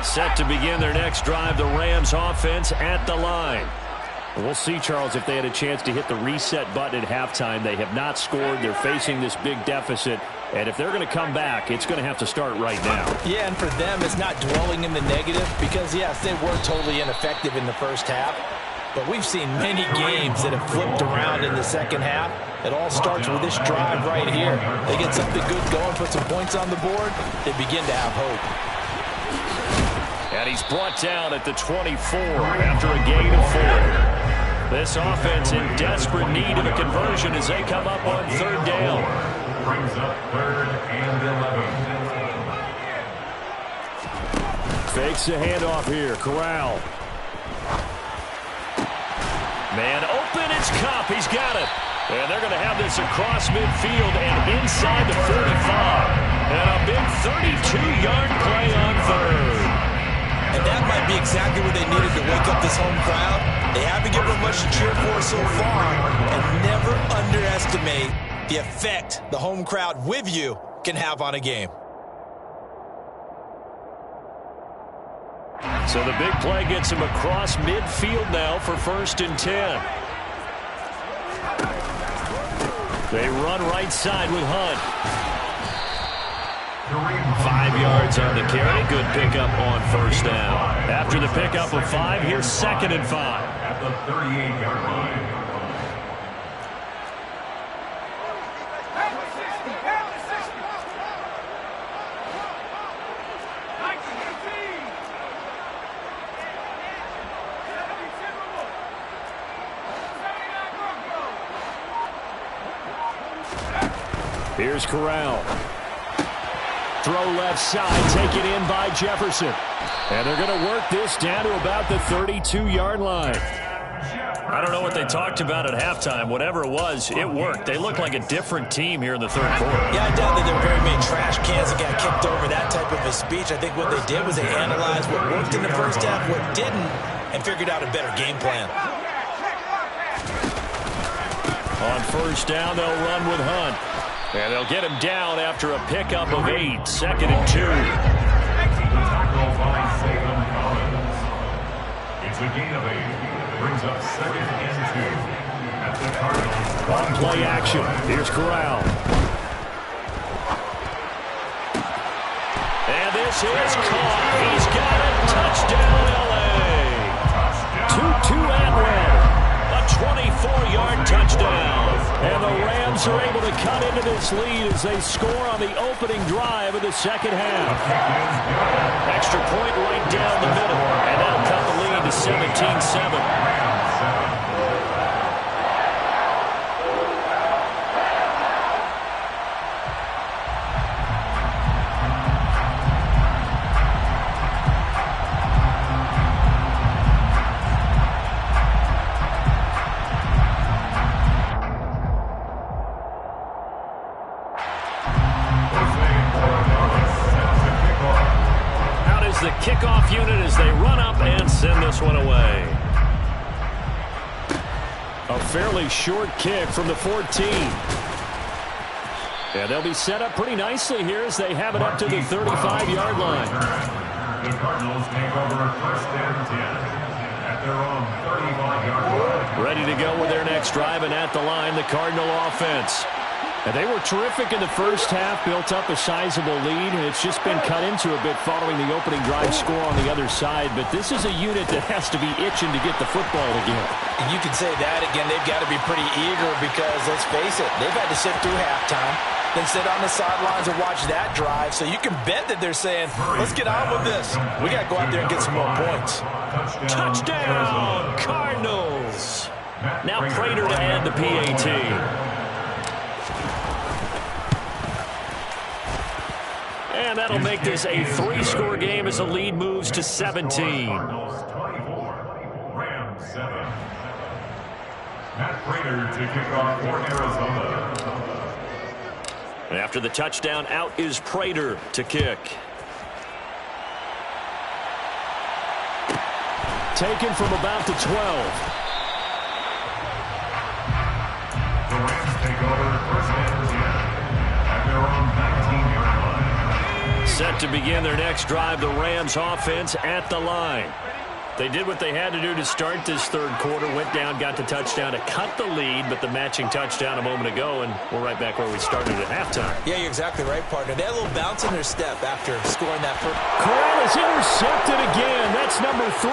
Set to begin their next drive, the Rams offense at the line. We'll see, Charles, if they had a chance to hit the reset button at halftime. They have not scored. They're facing this big deficit. And if they're going to come back, it's going to have to start right now. Yeah, and for them, it's not dwelling in the negative because, yes, they were totally ineffective in the first half. But we've seen many games that have flipped around in the second half. It all starts with this drive right here. They get something good going, put some points on the board, they begin to have hope. And he's brought down at the 24 after a gain of 4. This offense in desperate need of a conversion as they come up on third down. Brings up 3rd and 11. Fakes the handoff here. Corral. Man open, it's Kupp. He's got it. And they're going to have this across midfield and inside the 45. And a big 32-yard play on third. And that might be exactly what they needed to wake up this home crowd. They haven't given them much to cheer for so far. And never underestimate the effect the home crowd with you can have on a game. So the big play gets him across midfield now for 1st and 10. They run right side with Hunt. 5 yards on the carry. Good pickup on 1st down. After the pickup of 5, here's 2nd and 5. At the 38-yard line. Here's Corral. Throw left side, taken in by Jefferson. And they're going to work this down to about the 32-yard line. I don't know what they talked about at halftime. Whatever it was, it worked. They look like a different team here in the third quarter. Yeah, I doubt that there were very many trash cans that got kicked over, that type of a speech. I think what they did was they analyzed what worked in the first half, what didn't, and figured out a better game plan. On 1st down, they'll run with Hunt. And they'll get him down after a pickup of 8. 2nd and 2. Tackle by Salem Collins. It's a gain of 8. Brings up 2nd and 2. At the Cardinals. On play action. Here's Corral. And this is caught. He's got it. Touchdown, L.A. Tutu Atwell. A 24-yard touchdown. And the Rams are able to cut into this lead as they score on the opening drive of the second half. Extra point right down the middle. And that'll cut the lead to 17-7. The kickoff unit as they run up and send this one away. A fairly short kick from the 14. And they'll be set up pretty nicely here as they have it up to the 35-yard line. The Cardinals take over 1st and 10 at their own 35-yard line. Ready to go with their next drive, and at the line, the Cardinal offense. And they were terrific in the first half, built up a sizable lead, and it's just been cut into a bit following the opening drive score on the other side. But this is a unit that has to be itching to get the football again. And you can say that again. They've got to be pretty eager because, let's face it, they've had to sit through halftime, then sit on the sidelines and watch that drive. So you can bet that they're saying, let's get on with this. We got to go out there and get some more points. Touchdown, Cardinals. Now Prater to add the PAT. And that'll make this a 3-score game as the lead moves to 17. Cardinals 24, Rams 7. Matt Prater to kick off for Arizona. And after the touchdown, out is Prater to kick. Taken from about the 12. The Rams take over 1st and 10 at their own 19-yard line. Set to begin their next drive, the Rams offense at the line. They did what they had to do to start this third quarter, went down, got the touchdown to cut the lead, but the matching touchdown a moment ago, and we're right back where we started at halftime. Yeah, you're exactly right, partner. They had a little bounce in their step after scoring that first. Corral is intercepted again. That's number 3.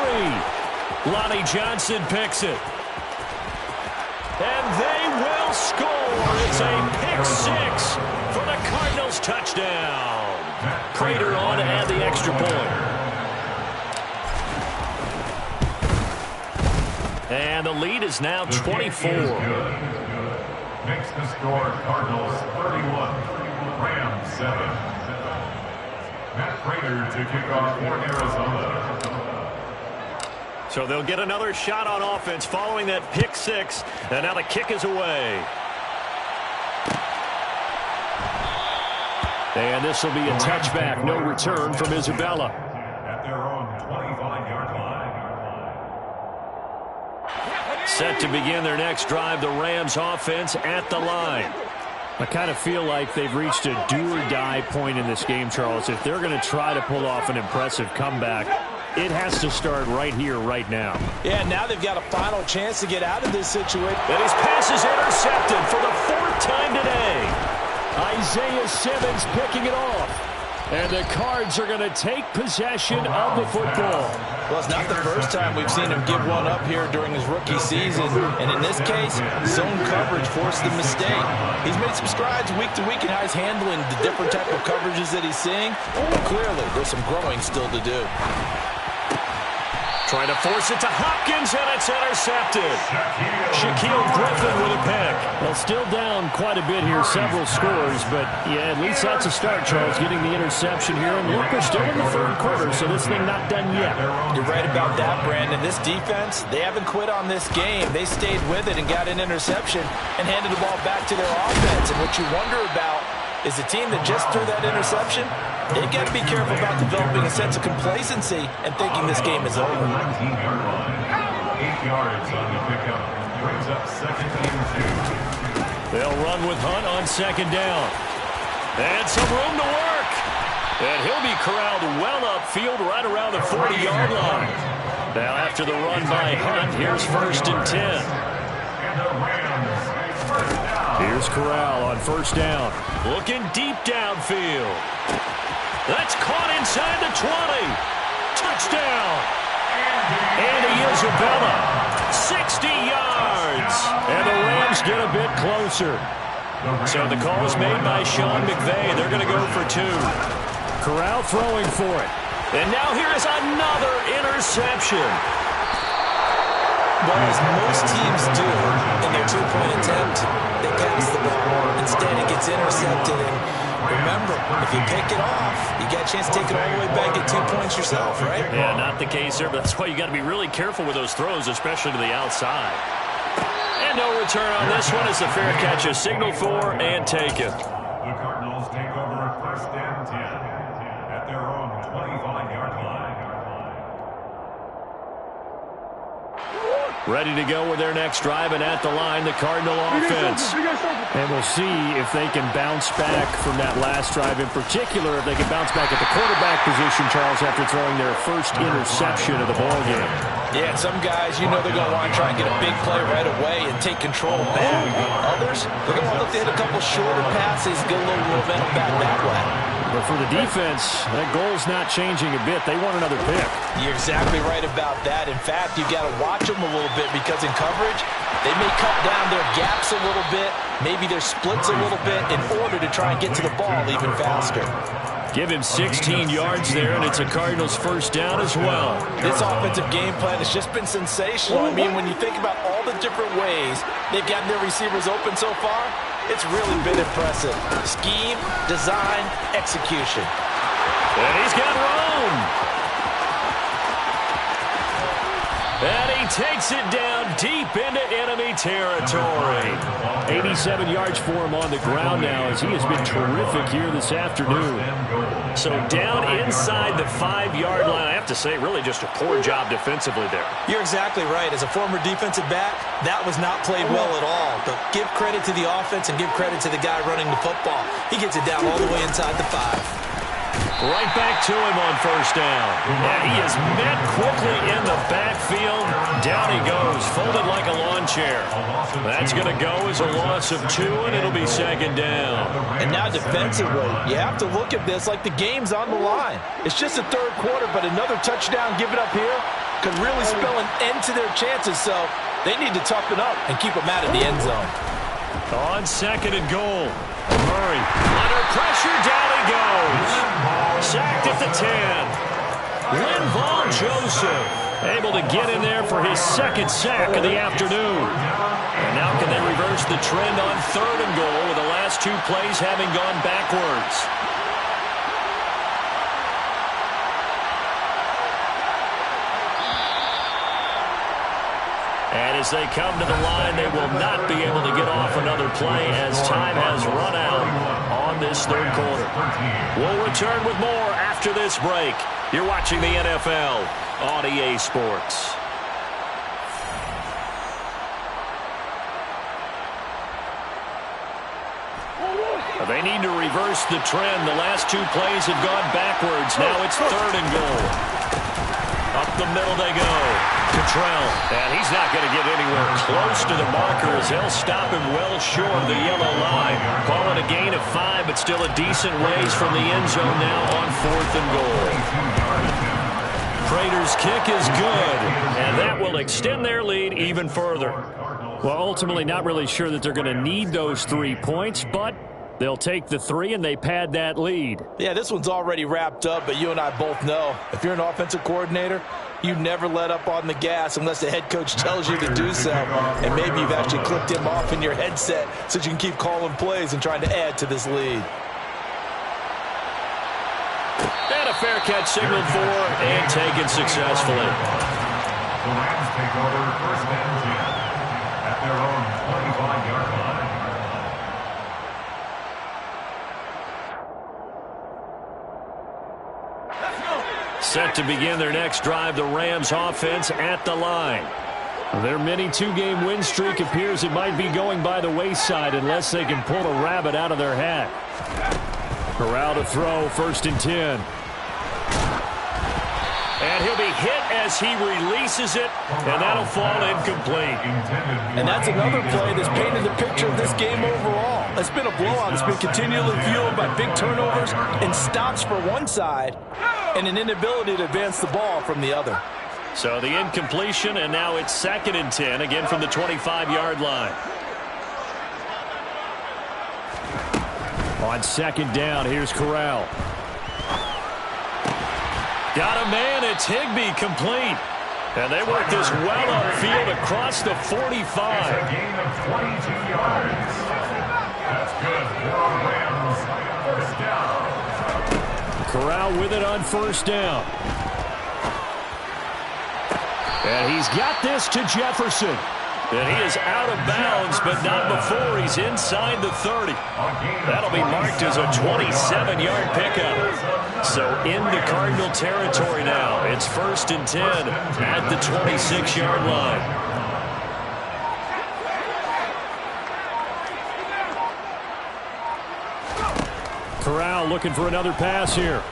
Lonnie Johnson picks it. And they will score. It's a pick 6 for the Cardinals touchdown. Prater on to add the extra point. And the lead is now 24. Makes the score Cardinals 31, Rams 7. Matt Prater to kick off for Arizona. So they'll get another shot on offense following that pick 6. And now the kick is away. And this will be a touchback. No return from Isabella. At their own 25-yard line. Set to begin their next drive, the Rams offense at the line. I kind of feel like they've reached a do-or-die point in this game, Charles. If they're going to try to pull off an impressive comeback, it has to start right here, right now. Yeah, now they've got a final chance to get out of this situation. And his pass is intercepted for the 4th time today. Isaiah Simmons picking it off. And the Cards are going to take possession of the football. Well, it's not the first time we've seen him give one up here during his rookie season. And in this case, zone coverage forced the mistake. He's made some strides week to week in how he's handling the different type of coverages that he's seeing. But clearly, there's some growing still to do. Trying to force it to Hopkins, and it's intercepted. Shaquille Griffin with a pick. Well, still down quite a bit here, several scores, but yeah, at least that's a start, Charles, getting the interception here. And look, we're still in the third quarter, so this thing not done yet. You're right about that, Brandon. This defense, they haven't quit on this game. They stayed with it and got an interception and handed the ball back to their offense. And what you wonder about is the team that just threw that interception, they've got to be careful about developing a sense of complacency and thinking this game is over. 19-yard line. 8 yards on the pickup. Brings up 2nd and 2. They'll run with Hunt on 2nd down. And some room to work. And he'll be corralled well upfield right around the 40-yard line. Now after the run by Hunt, here's 1st and 10. And the Rams first down. Here's Corral on 1st down. Looking deep downfield. That's caught inside the 20. Touchdown. Andy Isabella. 60 yards. And the Rams get a bit closer. So the call is made by Sean McVay. They're going to go for 2. Corral throwing for it. And now here is another interception. Well, as most teams do in their 2-point attempt, they pass the ball. Instead, it gets intercepted. And remember, if you pick it off, you get a chance to take it all the way back, get 2 points yourself, right? Yeah, not the case here, but that's why you got to be really careful with those throws, especially to the outside. And no return on this one as the fair catch is signaled for and taken. The Cardinals take over 1st and 10 at their own 25-yard line. Ready to go with their next drive, and at the line, the Cardinal offense. And we'll see if they can bounce back from that last drive. In particular, if they can bounce back at the quarterback position, Charles, after throwing their first interception of the ballgame. Yeah, some guys, you know they're going to want to try and get a big play right away and take control back. Others, they're going to want to look to hit a couple shorter passes, get a little momentum back that way. But for the defense, that goal's not changing a bit. They want another pick. You're exactly right about that. In fact, you've got to watch them a little bit because in coverage, they may cut down their gaps a little bit, maybe their splits a little bit in order to try and get to the ball even faster. Give him 16 yards there, and it's a Cardinals 1st down as well. This offensive game plan has just been sensational. I mean, when you think about all the different ways they've gotten their receivers open so far, it's really been impressive. Scheme, design, execution. And he's got room. And he takes it down deep into enemy territory. 87 yards for him on the ground now as he has been terrific here this afternoon. So down inside the 5-yard line. I have to say, really just a poor job defensively there. You're exactly right. As a former defensive back, that was not played well at all. But give credit to the offense and give credit to the guy running the football. He gets it down all the way inside the 5. Right back to him on first down. And he is met quickly in the backfield. Down he goes, folded like a lawn chair. That's going to go as a loss of 2, and it'll be second down. And now defensively, you have to look at this like the game's on the line. It's just the third quarter, but another touchdown given up here could really spell an end to their chances. So they need to toughen up and keep them out of the end zone. On second and goal. Murray under pressure, down he goes. Sacked at the 10. Linval Joseph able to get in there for his second sack of the afternoon. And now can they reverse the trend on third and goal with the last 2 plays having gone backwards. And as they come to the line, they will not be able to get off another play as time has run out on this third quarter. We'll return with more after this break. You're watching the NFL on EA Sports. They need to reverse the trend. The last 2 plays have gone backwards. Now it's third and goal. Up the middle they go. Cottrell. And he's not going to get anywhere close to the marker as they'll stop him well short of the yellow line. Call it a gain of 5, but still a decent ways from the end zone now on fourth and goal. Prater's kick is good, and that will extend their lead even further. Well, ultimately not really sure that they're going to need those 3 points, but they'll take the 3 and they pad that lead. Yeah, this one's already wrapped up, but you and I both know if you're an offensive coordinator, you never let up on the gas unless the head coach tells you to do so. And maybe you've actually clicked him off in your headset so you can keep calling plays and trying to add to this lead. And a fair catch signaled for and taken successfully. The Rams take over first and 10 at their own 25-yard line. Set to begin their next drive, the Rams offense at the line. Their mini 2-game win streak appears it might be going by the wayside unless they can pull a rabbit out of their hat. Corral to throw, first and 10. And he'll be hit as he releases it, and that'll fall incomplete. And that's another play that's painted the picture of this game overall. It's been a blowout. It's been continually fueled by big turnovers and stops for one side and an inability to advance the ball from the other. So the incompletion, and now it's second and 10, again from the 25-yard line. On second down, here's Corral. Got a man, it's Higbee complete. And they work this well upfield across the 45. It's a gain of 22 yards. That's good for Rams. First down. Corral with it on first down. And he's got this to Jefferson. And he is out of bounds, but not before he's inside the 30. That'll be marked as a 27-yard pickup. So into Cardinal territory now. It's first and 10 at the 26-yard line. Corral looking for another pass here.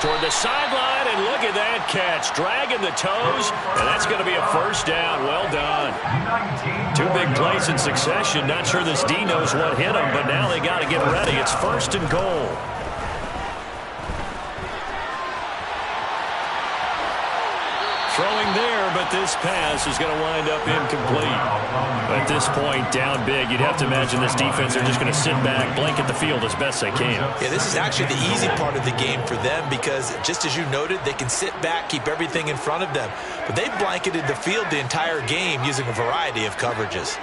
Toward the sideline, and look at that catch. Dragging the toes, and that's going to be a first down. Well done. 2 big plays in succession. Not sure this D knows what hit him, but now they got to get ready. It's first and goal. Throwing there, but this pass is going to wind up incomplete. At this point, down big, you'd have to imagine this defense are just going to sit back, blanket the field as best they can. Yeah, this is actually the easy part of the game for them because, just as you noted, they can sit back, keep everything in front of them. But they've blanketed the field the entire game using a variety of coverages.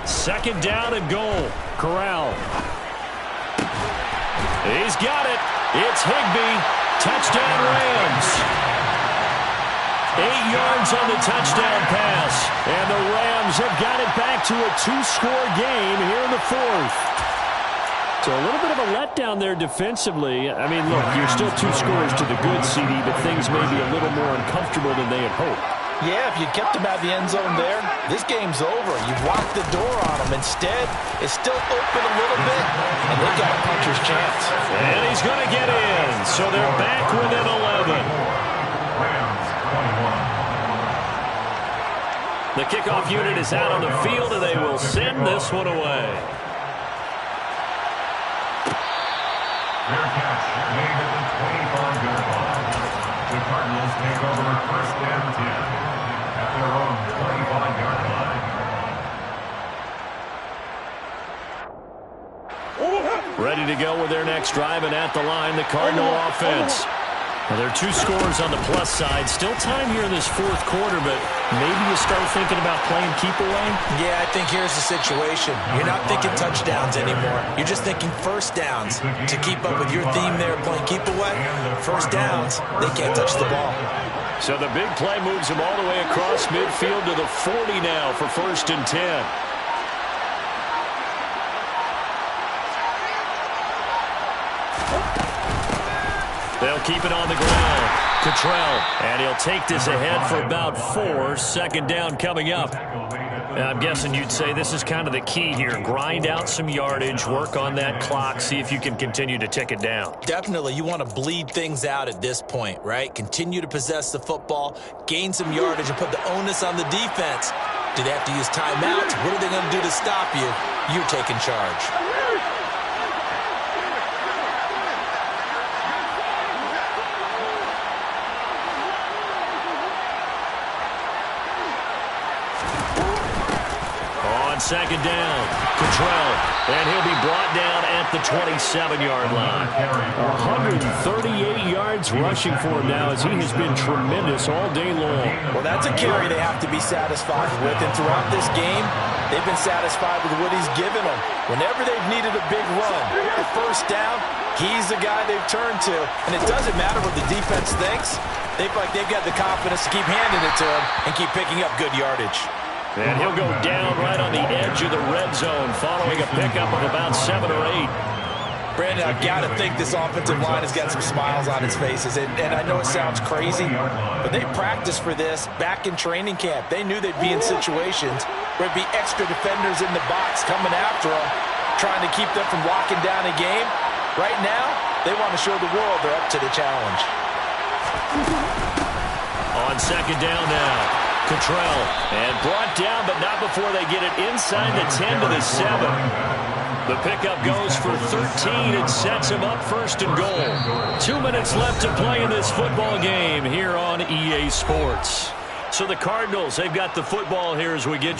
Second down and goal. Corral. He's got it. It's Higbee. Touchdown Rams. 8 yards on the touchdown pass. And the Rams have got it back to a 2-score game here in the fourth. So a little bit of a letdown there defensively. I mean, look, you're still 2 scores to the good, CD, but things may be a little more uncomfortable than they had hoped. Yeah, if you kept him out of the end zone there, this game's over. You've locked the door on him. Instead, it's still open a little bit, and they got a puncher's chance. And he's going to get in, so they're back within 11. Rams 21. The kickoff unit is out on the field, and they will send this one away. Fair catch made at the 25-yard line. The Cardinals take over first and 10 at their own 25-yard line. Ready to go with their next drive, and at the line, the Cardinal offense. Well, there are 2 scores on the plus side. Still time here in this fourth quarter, but maybe you start thinking about playing keep away? Yeah, I think here's the situation. You're not thinking touchdowns anymore. You're just thinking first downs. To keep up with your theme there, playing keep away, first downs, they can't touch the ball. So the big play moves him all the way across midfield to the 40 now for first and 10. They'll keep it on the ground. Cottrell, and he'll take this ahead for about 4. Second down coming up. I'm guessing you'd say this is kind of the key here. Grind out some yardage, work on that clock, see if you can continue to tick it down. Definitely, you want to bleed things out at this point, right? Continue to possess the football, gain some yardage, and put the onus on the defense. Do they have to use timeouts? What are they going to do to stop you? You're taking charge. Second down, Cottrell, and he'll be brought down at the 27-yard line. 138 yards rushing for him now as he has been tremendous all day long. Well, that's a carry they have to be satisfied with, and throughout this game, they've been satisfied with what he's given them. Whenever they've needed a big run, a first down, he's the guy they've turned to, and it doesn't matter what the defense thinks. They feel like they've got the confidence to keep handing it to him and keep picking up good yardage. And he'll go down right on the edge of the red zone following a pickup of about 7 or 8. Brandon, I've got to think this offensive line has got some smiles on its faces. And I know it sounds crazy, but they practiced for this back in training camp. They knew they'd be in situations where it'd be extra defenders in the box coming after them, trying to keep them from locking down a game. Right now, they want to show the world they're up to the challenge. On second down now. Cottrell, and brought down, but not before they get it inside the 10 to the 7. The pickup goes for 13 and sets him up first and goal. 2 minutes left to play in this football game here on EA Sports. So the Cardinals, they've got the football here as we get